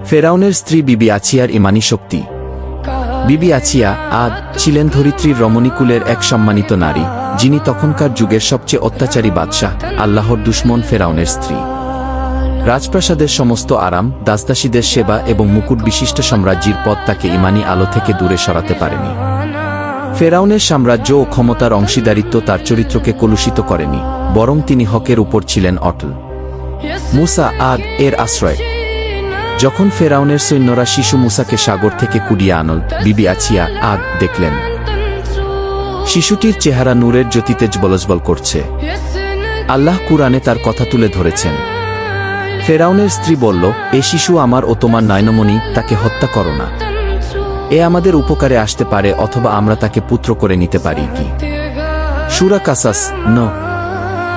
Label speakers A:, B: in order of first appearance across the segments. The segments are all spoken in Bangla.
A: ফেরাউনের স্ত্রী বিবি আছিয়ার ইমানি শক্তি। বিবি আছিয়া আদ ছিলেন ধরিত্রীর রমণীকুলের এক সম্মানিত নারী, যিনি তখনকার যুগের সবচেয়ে অত্যাচারী বাদশাহ আল্লাহর দুশমন ফেরাউনের স্ত্রী। রাজপ্রাসাদের সমস্ত আরাম, দাসদাসীদের সেবা এবং মুকুট বিশিষ্ট সাম্রাজ্যের পথ তাকে ইমানি আলো থেকে দূরে সরাতে পারেনি। ফেরাউনের সাম্রাজ্য ও ক্ষমতার অংশীদারিত্ব তার চরিত্রকে কলুষিত করেনি, বরং তিনি হকের উপর ছিলেন অটল। মুসা আদ এর আশ্রয়। যখন ফেরাউনের সৈন্যরা শিশু মুসাকে সাগর থেকে কুড়িয়ে আনল, বিবি আছিয়া আদ দেখলেন শিশুটির চেহারা নূরের জ্যোতিতে জ্বলজ্বল করছে। আল্লাহ কুরআনে তার কথা তুলে ধরেছেন। ফেরাউনের স্ত্রী বলল, এ শিশু আমার ও তোমার নয়নমণি, তাকে হত্যা করো না। এ আমাদের উপকারে আসতে পারে, অথবা আমরা তাকে পুত্র করে নিতে পারি কি। সূরা কাসাস 9।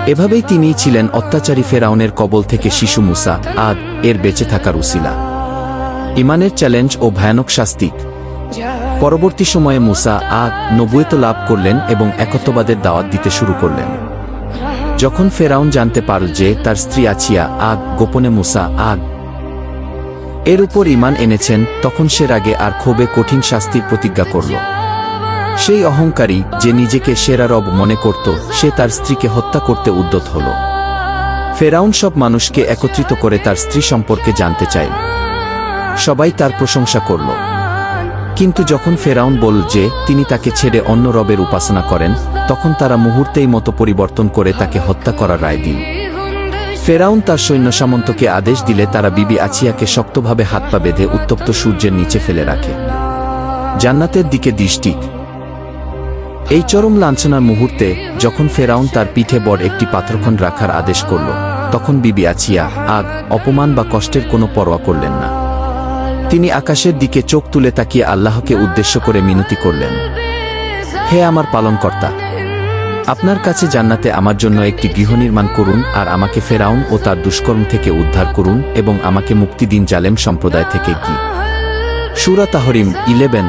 A: এভাবেই তিনিই ছিলেন অত্যাচারী ফেরাউনের কবল থেকে শিশু মুসা আদ এর বেঁচে থাকার উসিলা। ইমানের চ্যালেঞ্জ ও ভয়ানক শাস্তি। পরবর্তী সময়ে মুসা আদ নবুয়ত লাভ করলেন এবং একত্ববাদের দাওয়াত দিতে শুরু করলেন। যখন ফেরাউন জানতে পারল যে তার স্ত্রী আছিয়া আগ গোপনে মুসা আগ এর উপর ঈমান এনেছেন, তখন সে রাগে আর ক্ষোভে কঠিন শাস্তির প্রতিজ্ঞা করল। সেই অহংকারী যে নিজেকে সেরা রব মনে করত, সে তার স্ত্রীকে হত্যা করতে উদ্যত হল। ফেরাউন সব মানুষকে একত্রিত করে তার স্ত্রী সম্পর্কে জানতে চাইল। সবাই তার প্রশংসা করল। কিন্তু যখন ফেরাউন বলল যে তিনি তাকে ছেড়ে অন্য রবের উপাসনা করেন, তখন তারা মুহূর্তেই মতো পরিবর্তন করে তাকে হত্যা করার রায় দিল। ফেরাউন তার সৈন্য সামন্তকে আদেশ দিলে তারা বিবি আছিয়াকে শক্তভাবে হাত পা বেঁধে উত্তপ্ত সূর্যের নিচে ফেলে রাখে। জান্নাতের দিকে দৃষ্টি। এই চরম লাঞ্ছনার মুহূর্তে যখন ফেরাউন তার পিঠে বড় একটি পাথরখণ্ড রাখার আদেশ করল, তখন বিবি আছিয়া আগ অপমান বা কষ্টের কোনো পরোয়া করলেন না। তিনি আকাশের দিকে চোখ তুলে তাকিয়ে আল্লাহকে উদ্দেশ্য করে মিনতি করলেন, হে আমার পালনকর্তা, আপনার কাছে জান্নাতে আমার জন্য একটি গৃহ নির্মাণ করুন, আর আমাকে ফেরাউন ও তার দুষ্কর্ম থেকে উদ্ধার করুন এবং আমাকে মুক্তি দিন জালেম সম্প্রদায় থেকে। কি সূরা তাহরিম 11।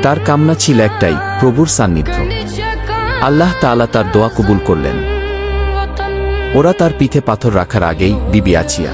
A: তার কামনা ছিল একটাই, প্রভুর সান্নিধ্য। আল্লাহ তাআলা তার দোয়া কবুল করলেন। ওরা তার পিঠে পাথর রাখার আগেই বিবি আছিয়া